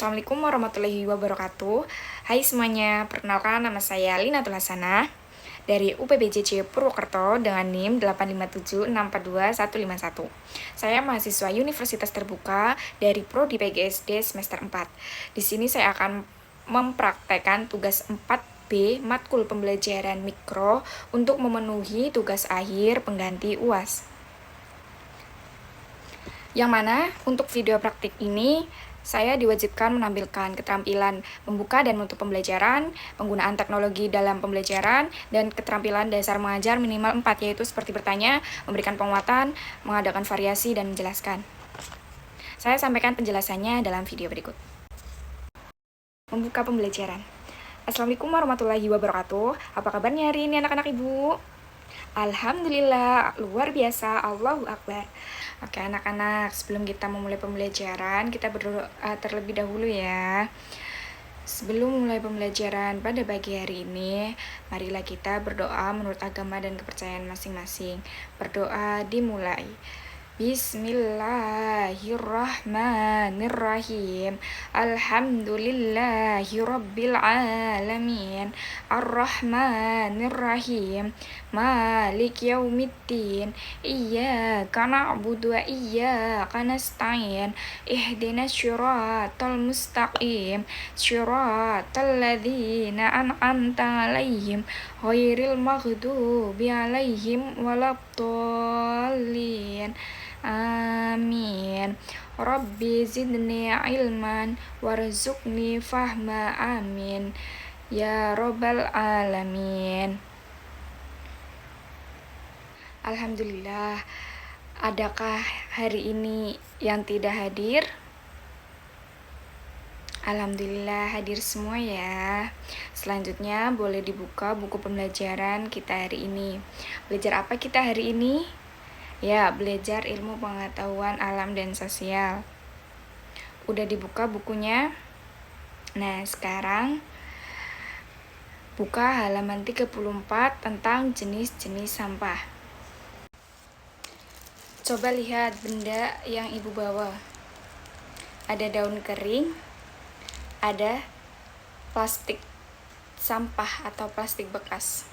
Assalamualaikum warahmatullahi wabarakatuh. Hai semuanya, perkenalkan nama saya Lina Tulasana dari UPBJC Purwokerto dengan NIM 857642151. Saya mahasiswa Universitas Terbuka dari Prodi PGSD semester 4. Di sini saya akan mempraktekkan tugas 4B matkul pembelajaran mikro untuk memenuhi tugas akhir pengganti UAS. Yang mana untuk video praktik ini saya diwajibkan menampilkan keterampilan membuka dan menutup pembelajaran, penggunaan teknologi dalam pembelajaran, dan keterampilan dasar mengajar minimal 4, yaitu seperti bertanya, memberikan penguatan, mengadakan variasi, dan menjelaskan. Saya sampaikan penjelasannya dalam video berikut. Membuka pembelajaran. Assalamualaikum warahmatullahi wabarakatuh. Apa kabarnya hari ini anak-anak ibu? Alhamdulillah, luar biasa, Allahu Akbar. Oke anak-anak, sebelum kita memulai pembelajaran, kita berdoa terlebih dahulu ya. Sebelum mulai pembelajaran pada pagi hari ini, marilah kita berdoa menurut agama dan kepercayaan masing-masing. Berdoa dimulai. Bismillahirrahmanirrahim. Alhamdulillahirabbil alamin. Arrahmanirrahim. Malik yaumiddin. Iyyaka na'budu wa iyyaka nasta'in. Ihdinas syiratal mustaqim. Syiratal ladzina an'amta 'alaihim ghairil maghdubi 'alaihim waladdallin. Amin. Rabbi zidni ilman warzuqni fahma. Amin ya robbal alamin. Alhamdulillah. Adakah hari ini yang tidak hadir? Alhamdulillah hadir semua ya. Selanjutnya boleh dibuka buku pembelajaran kita hari ini. Belajar apa kita hari ini? Ya, belajar ilmu pengetahuan alam dan sosial. Udah dibuka bukunya? Nah, sekarang buka halaman 34 tentang jenis-jenis sampah. Coba lihat benda yang ibu bawa. Ada daun kering, ada plastik sampah atau plastik bekas.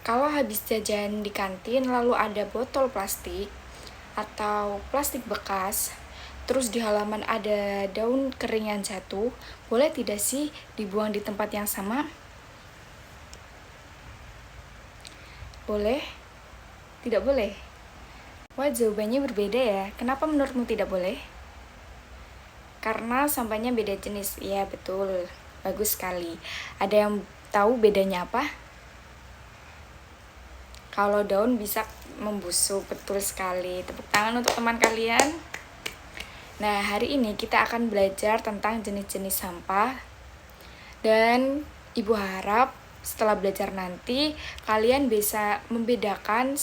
Kalau habis jajan di kantin lalu ada botol plastik atau plastik bekas, terus di halaman ada daun kering yang jatuh, boleh tidak sih dibuang di tempat yang sama? Boleh? Tidak boleh? Wah, jawabannya berbeda ya. Kenapa menurutmu tidak boleh? Karena sampahnya beda jenis. Ya, betul. Bagus sekali. Ada yang tahu bedanya apa? Kalau daun bisa membusuk, betul sekali. Tepuk tangan untuk teman kalian. Nah, hari ini kita akan belajar tentang jenis-jenis sampah. Dan ibu harap setelah belajar nanti, kalian bisa membedakan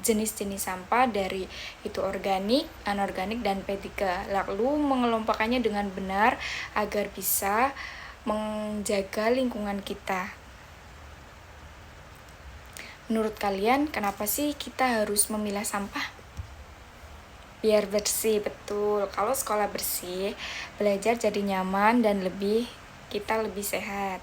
jenis-jenis sampah dari itu organik, anorganik, dan P3. Lalu mengelompokkannya dengan benar agar bisa menjaga lingkungan kita. Menurut kalian, kenapa sih kita harus memilah sampah? Biar bersih, betul. Kalau sekolah bersih, belajar jadi nyaman dan kita lebih sehat.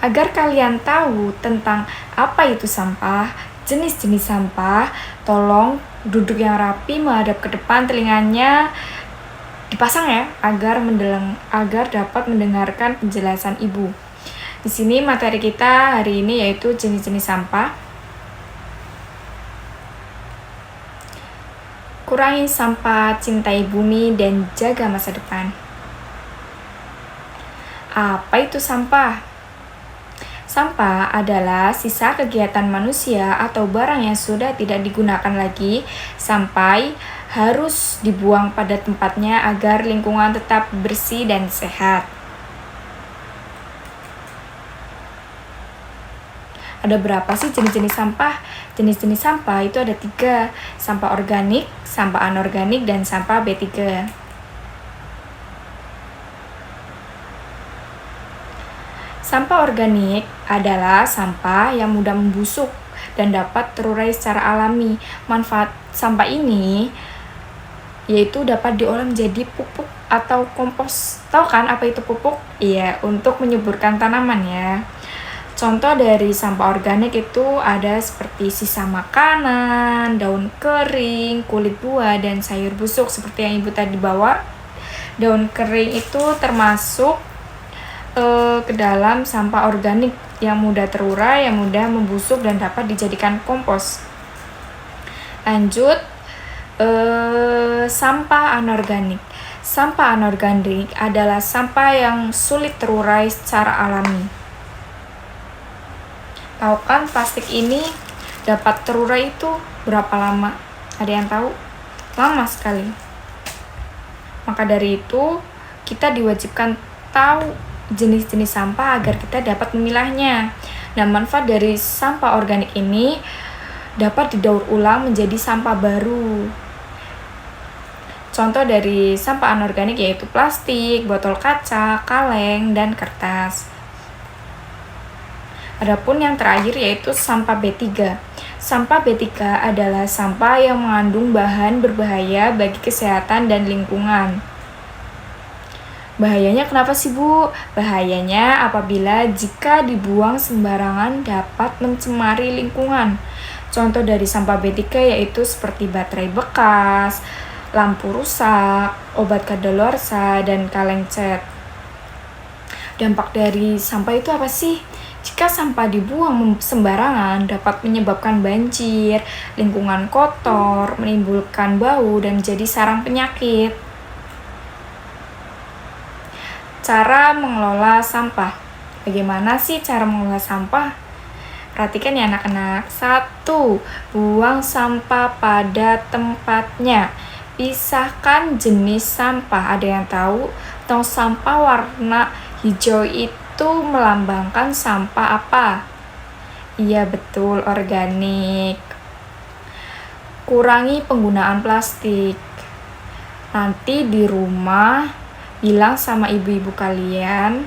Agar kalian tahu tentang apa itu sampah, jenis-jenis sampah, tolong duduk yang rapi, menghadap ke depan, telinganya dipasang ya, agar dapat mendengarkan penjelasan ibu. Di sini materi kita hari ini yaitu jenis-jenis sampah. Kurangi sampah, cintai bumi, dan jaga masa depan. Apa itu sampah? Sampah adalah sisa kegiatan manusia atau barang yang sudah tidak digunakan lagi sampai harus dibuang pada tempatnya agar lingkungan tetap bersih dan sehat. Ada berapa sih jenis-jenis sampah? Jenis-jenis sampah itu ada 3, sampah organik, sampah anorganik, dan sampah B3. Sampah organik adalah sampah yang mudah membusuk dan dapat terurai secara alami. Manfaat sampah ini yaitu dapat diolah menjadi pupuk atau kompos. Tahu kan apa itu pupuk? Iya, untuk menyuburkan tanaman ya. Contoh dari sampah organik itu ada seperti sisa makanan, daun kering, kulit buah, dan sayur busuk seperti yang Ibu tadi bawa. Daun kering itu termasuk ke dalam sampah organik yang mudah terurai, yang mudah membusuk dan dapat dijadikan kompos. Lanjut, sampah anorganik. Sampah anorganik adalah sampah yang sulit terurai secara alami. Tahu kan plastik ini dapat terurai itu berapa lama? Ada yang tahu? Lama sekali. Maka dari itu, kita diwajibkan tahu jenis-jenis sampah agar kita dapat memilahnya. Nah, manfaat dari sampah organik ini dapat didaur ulang menjadi sampah baru. Contoh dari sampah anorganik yaitu plastik, botol kaca, kaleng, dan kertas. Adapun yang terakhir yaitu sampah B3. Sampah B3 adalah sampah yang mengandung bahan berbahaya bagi kesehatan dan lingkungan. Bahayanya kenapa sih, Bu? Bahayanya apabila jika dibuang sembarangan dapat mencemari lingkungan. Contoh dari sampah B3 yaitu seperti baterai bekas, lampu rusak, obat kadaluarsa, dan kaleng cat. Dampak dari sampah itu apa sih? Jika sampah dibuang sembarangan dapat menyebabkan banjir, lingkungan kotor, menimbulkan bau, dan menjadi sarang penyakit. Cara mengelola sampah. Bagaimana sih cara mengelola sampah? Perhatikan ya anak-anak. 1. Buang sampah pada tempatnya. Pisahkan jenis sampah. Ada yang tahu? Tong sampah warna hijau itu melambangkan sampah apa? Iya betul, organik. Kurangi penggunaan plastik. Nanti di rumah bilang sama ibu-ibu kalian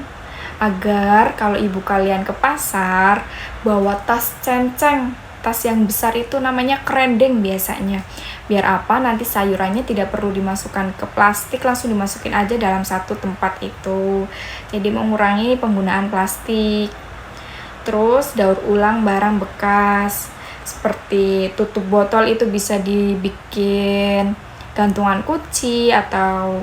agar kalau ibu kalian ke pasar bawa tas cenceng, tas yang besar itu namanya kerendeng biasanya. Biar apa? Nanti sayurannya tidak perlu dimasukkan ke plastik, langsung dimasukin aja dalam satu tempat itu. Jadi mengurangi penggunaan plastik. Terus daur ulang barang bekas. Seperti tutup botol itu bisa dibikin gantungan kunci atau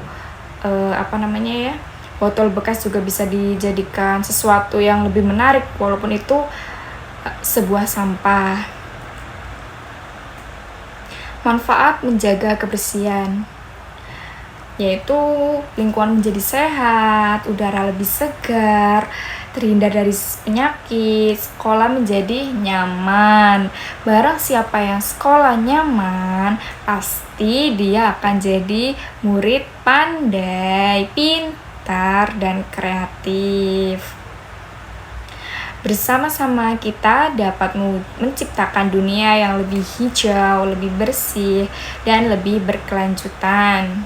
botol bekas juga bisa dijadikan sesuatu yang lebih menarik walaupun itu sebuah sampah. Manfaat menjaga kebersihan yaitu lingkungan menjadi sehat, udara lebih segar, terhindar dari penyakit, sekolah menjadi nyaman. Barang siapa yang sekolah nyaman, pasti dia akan jadi murid pandai, pintar, dan kreatif. Bersama-sama kita dapat menciptakan dunia yang lebih hijau, lebih bersih, dan lebih berkelanjutan.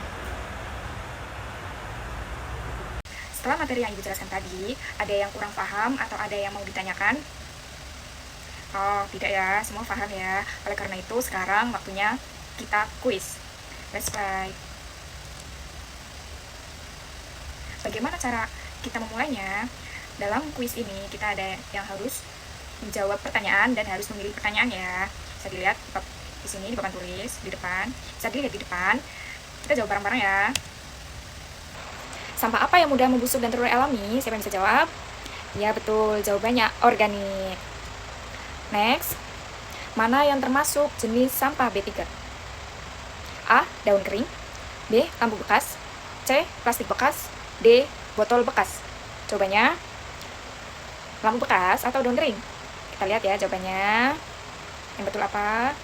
Setelah materi yang Ibu jelaskan tadi, ada yang kurang paham atau ada yang mau ditanyakan? Oh, tidak ya, semua paham ya. Oleh karena itu, sekarang waktunya kita kuis. Let's play. Bagaimana cara kita memulainya? Dalam kuis ini, kita ada yang harus menjawab pertanyaan dan harus memilih pertanyaan ya. Bisa dilihat di sini, di papan tulis, di depan. Bisa dilihat di depan. Kita jawab bareng-bareng ya. Sampah apa yang mudah membusuk dan terurai alami? Siapa yang bisa jawab? Ya betul, jawabannya organik. Next, mana yang termasuk jenis sampah B3? A. Daun kering. B. Lampu bekas. C. Plastik bekas. D. Botol bekas. Jawabannya lampu bekas atau daun kering? Kita lihat ya jawabannya. Yang betul apa?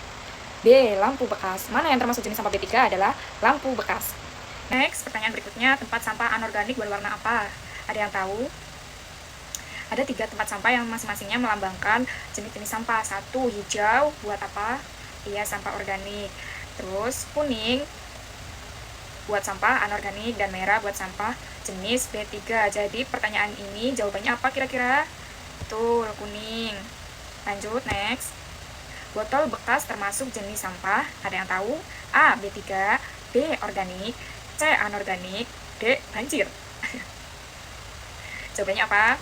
B. Lampu bekas. Mana yang termasuk jenis sampah B3 adalah lampu bekas. Next, pertanyaan berikutnya, tempat sampah anorganik berwarna apa? Ada yang tahu? Ada 3 tempat sampah yang masing-masingnya melambangkan jenis-jenis sampah. 1. Hijau, buat apa? Iya, sampah organik. Terus kuning buat sampah anorganik dan merah buat sampah jenis B3. Jadi pertanyaan ini jawabannya apa kira-kira? Betul, kuning. Lanjut, next. Botol bekas termasuk jenis sampah. Ada yang tahu? A. B3, B. Organik, C. Anorganik, D. Banjir. Jawabannya apa?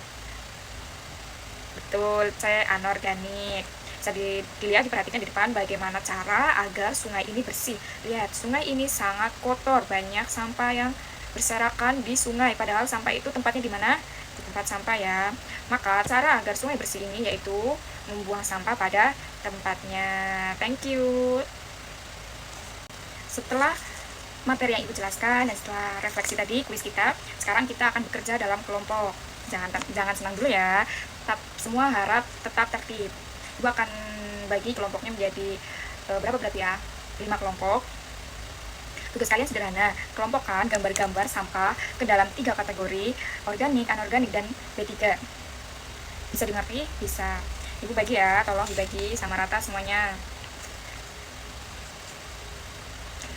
Betul, C. Anorganik. Bisa dilihat, diperhatikan di depan bagaimana cara agar sungai ini bersih. Lihat, sungai ini sangat kotor, banyak sampah yang berserakan di sungai. Padahal sampah itu tempatnya di mana? Di tempat sampah ya. Maka cara agar sungai bersih ini yaitu membuang sampah pada tempatnya. Thank you. Setelah materi yang Ibu jelaskan dan setelah refleksi tadi kuis kita, sekarang kita akan bekerja dalam kelompok. Jangan senang dulu ya. Semua harap tetap tertib. Ibu akan bagi kelompoknya menjadi berapa berarti ya? 5 kelompok. Tugas kalian sederhana, kelompokkan gambar-gambar sampah ke dalam 3 kategori, organik, anorganik, dan B3. Bisa dimengerti? Bisa. Ibu bagi ya, tolong dibagi sama rata semuanya.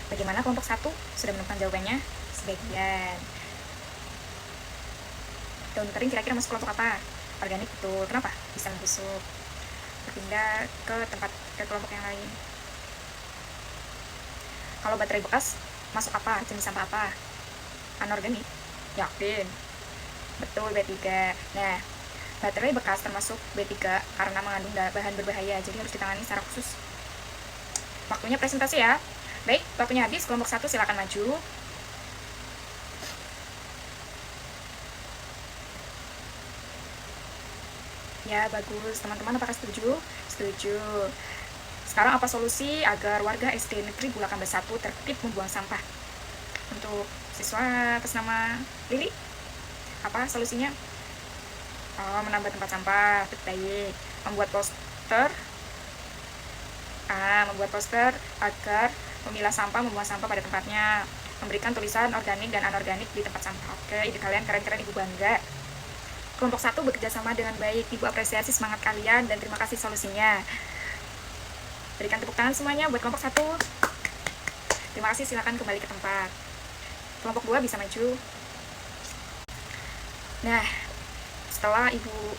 Bagaimana kelompok 1? Sudah menemukan jawabannya? Sebagian. Daun kering kira-kira masuk kelompok apa? Organik, betul. Kenapa? Bisa membusuk. Berpindah ke kelompok yang lain. Kalau baterai bekas masuk apa? Jenis sampah apa? Anorganik. Yakin? Betul, B3. Nah, baterai bekas termasuk B3 karena mengandung bahan berbahaya, jadi harus ditangani secara khusus. Waktunya presentasi ya. Baik, waktunya habis. Kelompok 1 silakan maju. Ya, bagus. Teman-teman apakah setuju? Setuju. Sekarang apa solusi agar warga SD Negeri Bulakan B1 tertib membuang sampah? Untuk siswa atas nama Lili, apa solusinya? Oh, menambah tempat sampah. Baik. Membuat poster agar memilah sampah, membuang sampah pada tempatnya. Memberikan tulisan organik dan anorganik di tempat sampah. Oke, ide kalian keren-keren, Ibu bangga. Kelompok 1 bekerja sama dengan baik. Ibu apresiasi semangat kalian dan terima kasih solusinya. Berikan tepuk tangan semuanya buat kelompok 1. Terima kasih, silakan kembali ke tempat. Kelompok 2 bisa maju. Nah, setelah Ibu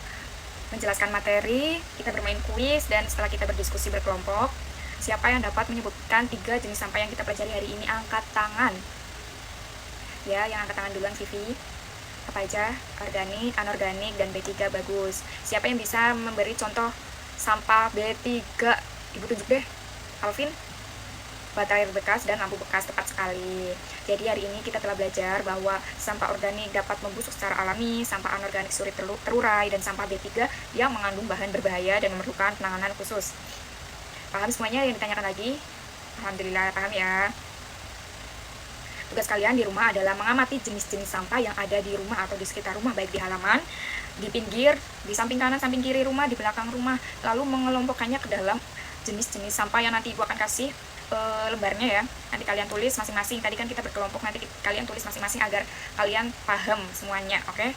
menjelaskan materi, kita bermain kuis, dan setelah kita berdiskusi berkelompok, siapa yang dapat menyebutkan 3 jenis sampah yang kita pelajari hari ini? Angkat tangan. Ya, yang angkat tangan duluan, Vivi. Apa aja? Organik, anorganik, dan B3. Bagus. Siapa yang bisa memberi contoh sampah B3? Ibu tunjuk deh. Alvin. Baterai bekas dan lampu bekas, tepat sekali. Jadi hari ini kita telah belajar bahwa sampah organik dapat membusuk secara alami, sampah anorganik sulit terurai, dan sampah B3 yang mengandung bahan berbahaya dan memerlukan penanganan khusus. Paham semuanya yang ditanyakan lagi? Alhamdulillah paham ya. Tugas kalian di rumah adalah mengamati jenis-jenis sampah yang ada di rumah atau di sekitar rumah, baik di halaman, di pinggir, di samping kanan, samping kiri rumah, di belakang rumah, lalu mengelompokkannya ke dalam jenis-jenis sampah yang nanti Ibu akan kasih lembarnya ya. Nanti kalian tulis masing-masing. Tadi kan kita berkelompok, nanti kalian tulis masing-masing agar kalian paham semuanya. Oke?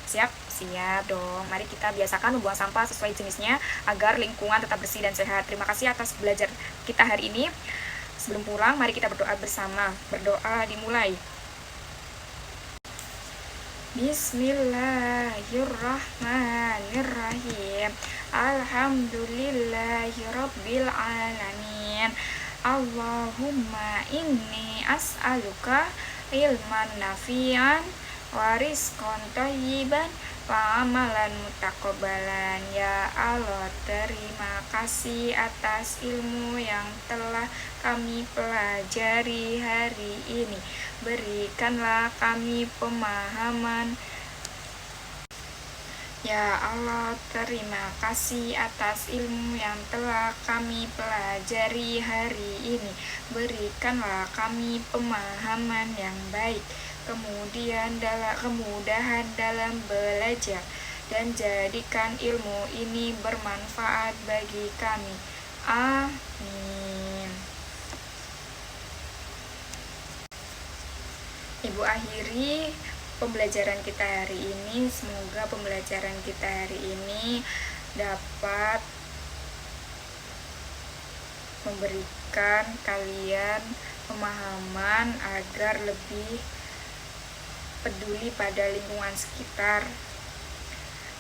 Siap? Siap dong. Mari kita biasakan membuang sampah sesuai jenisnya agar lingkungan tetap bersih dan sehat. Terima kasih atas belajar kita hari ini. Sebelum pulang, mari kita berdoa bersama. Berdoa dimulai. Bismillahirrahmanirrahim. Alhamdulillahirabbil alamin. Allahumma inni as'aluka ilman nafi'an wa rizqan thayyiban wa amalan mutaqabbalan. Ya Allah, terima kasih atas ilmu yang telah kami pelajari hari ini. Berikanlah kami pemahaman. Ya Allah, terima kasih atas ilmu yang telah kami pelajari hari ini. Berikanlah kami pemahaman yang baik, kemudahan dalam belajar, dan jadikan ilmu ini bermanfaat bagi kami. Amin. Ibu akhiri pembelajaran kita hari ini. Semoga pembelajaran kita hari ini dapat memberikan kalian pemahaman agar lebih peduli pada lingkungan sekitar.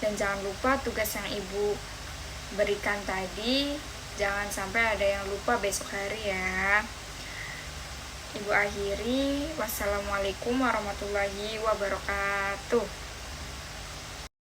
Dan jangan lupa tugas yang Ibu berikan tadi, jangan sampai ada yang lupa besok hari ya. Ibu akhiri. Wassalamualaikum warahmatullahi wabarakatuh.